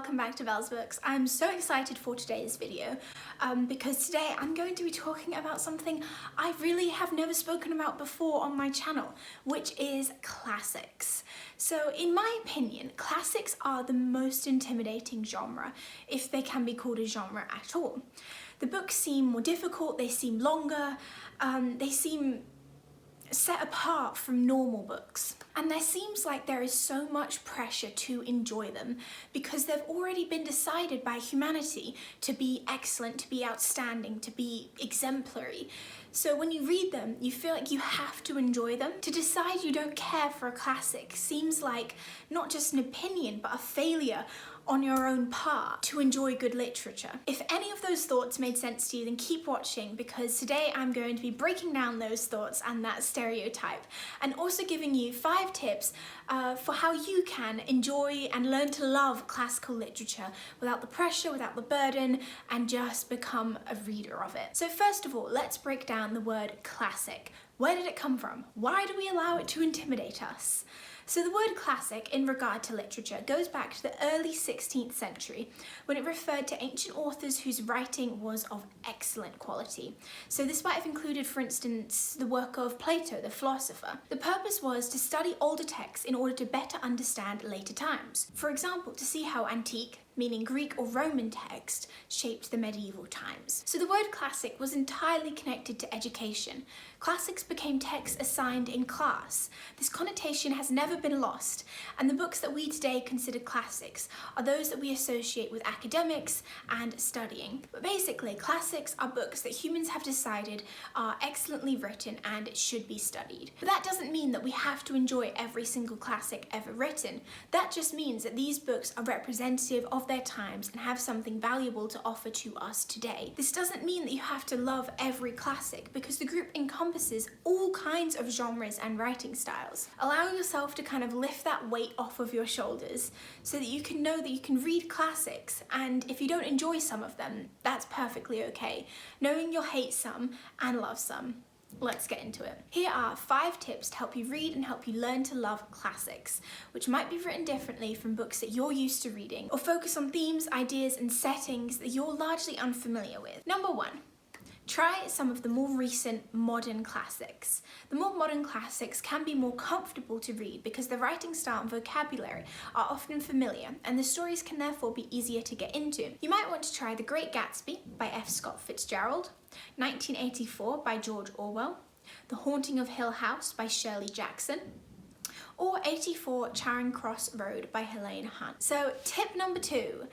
welcome back to Belle's Books. I'm so excited for today's video because today I'm going to be talking about something I really have never spoken about before on my channel, which is classics. So in my opinion, classics are the most intimidating genre, if they can be called a genre at all. The books seem more difficult, they seem longer, they seem set apart from normal books. And there seems like there is so much pressure to enjoy them because they've already been decided by humanity to be excellent, to be outstanding, to be exemplary. So when you read them, you feel like you have to enjoy them. To decide you don't care for a classic seems like not just an opinion, but a failure on your own part to enjoy good literature. If any of those thoughts made sense to you, then keep watching because today I'm going to be breaking down those thoughts and that stereotype and also giving you 5 tips for how you can enjoy and learn to love classical literature without the pressure, without the burden, and just become a reader of it. So first of all, let's break down the word classic. Where did it come from? Why do we allow it to intimidate us? So the word classic in regard to literature goes back to the early 16th century when it referred to ancient authors whose writing was of excellent quality. So this might have included, for instance, the work of Plato, the philosopher. The purpose was to study older texts in order to better understand later times. For example, to see how antique, meaning Greek or Roman text, shaped the medieval times. So the word classic was entirely connected to education. Classics became texts assigned in class. This connotation has never been lost, and the books that we today consider classics are those that we associate with academics and studying. But basically, classics are books that humans have decided are excellently written and should be studied. But that doesn't mean that we have to enjoy every single classic ever written. That just means that these books are representative of their times and have something valuable to offer to us today. This doesn't mean that you have to love every classic because the group encompasses all kinds of genres and writing styles. Allow yourself to kind of lift that weight off of your shoulders so that you can know that you can read classics, and if you don't enjoy some of them, that's perfectly okay, knowing you'll hate some and love some. Let's get into it. Here are 5 tips to help you read and help you learn to love classics, which might be written differently from books that you're used to reading, or focus on themes, ideas, and settings that you're largely unfamiliar with. Number 1. Try some of the more recent modern classics. The more modern classics can be more comfortable to read because the writing style and vocabulary are often familiar, and the stories can therefore be easier to get into. You might want to try The Great Gatsby by F. Scott Fitzgerald, 1984 by George Orwell, The Haunting of Hill House by Shirley Jackson, or 84 Charing Cross Road by Helene Hunt. So tip number 2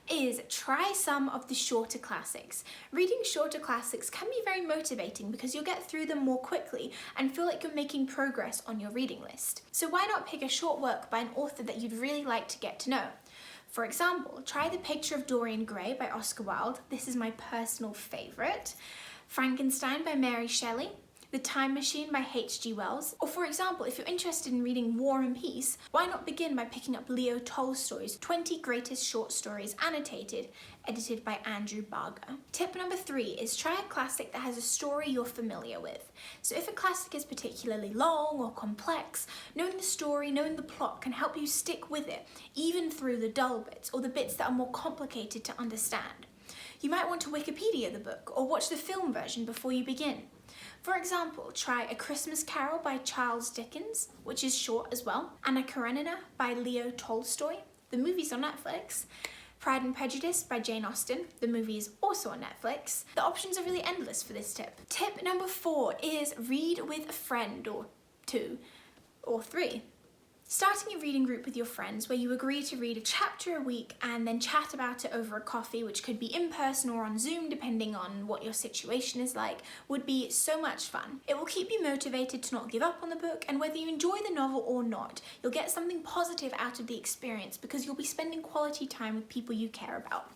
is try some of the shorter classics. Reading shorter classics can be very motivating because you'll get through them more quickly and feel like you're making progress on your reading list. So why not pick a short work by an author that you'd really like to get to know? For example, try The Picture of Dorian Gray by Oscar Wilde. This is my personal favourite. Frankenstein by Mary Shelley. The Time Machine by H.G. Wells. Or for example, if you're interested in reading War and Peace, why not begin by picking up Leo Tolstoy's 20 Greatest Short Stories Annotated, edited by Andrew Barger. Tip number 3 is try a classic that has a story you're familiar with. So if a classic is particularly long or complex, knowing the story, knowing the plot can help you stick with it, even through the dull bits or the bits that are more complicated to understand. You might want to Wikipedia the book or watch the film version before you begin. For example, try A Christmas Carol by Charles Dickens, which is short as well, Anna Karenina by Leo Tolstoy, the movie's on Netflix, Pride and Prejudice by Jane Austen, the movie is also on Netflix. The options are really endless for this tip. Tip number 4 is read with a friend or 2 or 3. Starting a reading group with your friends where you agree to read a chapter a week and then chat about it over a coffee, which could be in person or on Zoom depending on what your situation is like, would be so much fun. It will keep you motivated to not give up on the book, and whether you enjoy the novel or not, you'll get something positive out of the experience because you'll be spending quality time with people you care about.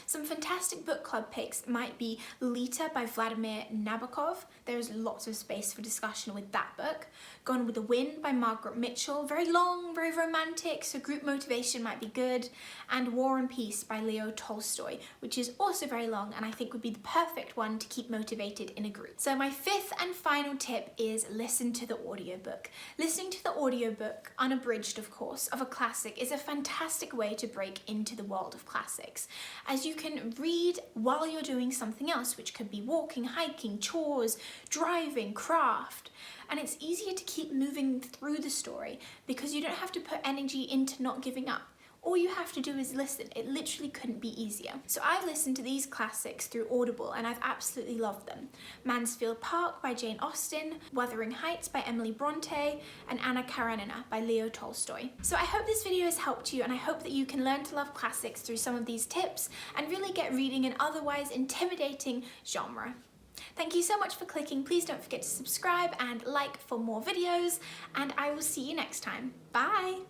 Some fantastic book club picks might be Lita by Vladimir Nabokov. There's lots of space for discussion with that book. Gone with the Wind by Margaret Mitchell. Very long, very romantic, so group motivation might be good. And War and Peace by Leo Tolstoy, which is also very long and I think would be the perfect one to keep motivated in a group. So my fifth and final tip is listen to the audiobook. Listening to the audiobook, unabridged of course, of a classic is a fantastic way to break into the world of classics, as you can read while you're doing something else, which could be walking, hiking, chores, driving, craft. And it's easier to keep moving through the story because you don't have to put energy into not giving up. All you have to do is listen. It literally couldn't be easier. So I've listened to these classics through Audible and I've absolutely loved them. Mansfield Park by Jane Austen, Wuthering Heights by Emily Bronte, and Anna Karenina by Leo Tolstoy. So I hope this video has helped you and I hope that you can learn to love classics through some of these tips and really get reading an otherwise intimidating genre. Thank you so much for clicking. Please don't forget to subscribe and like for more videos, and I will see you next time. Bye!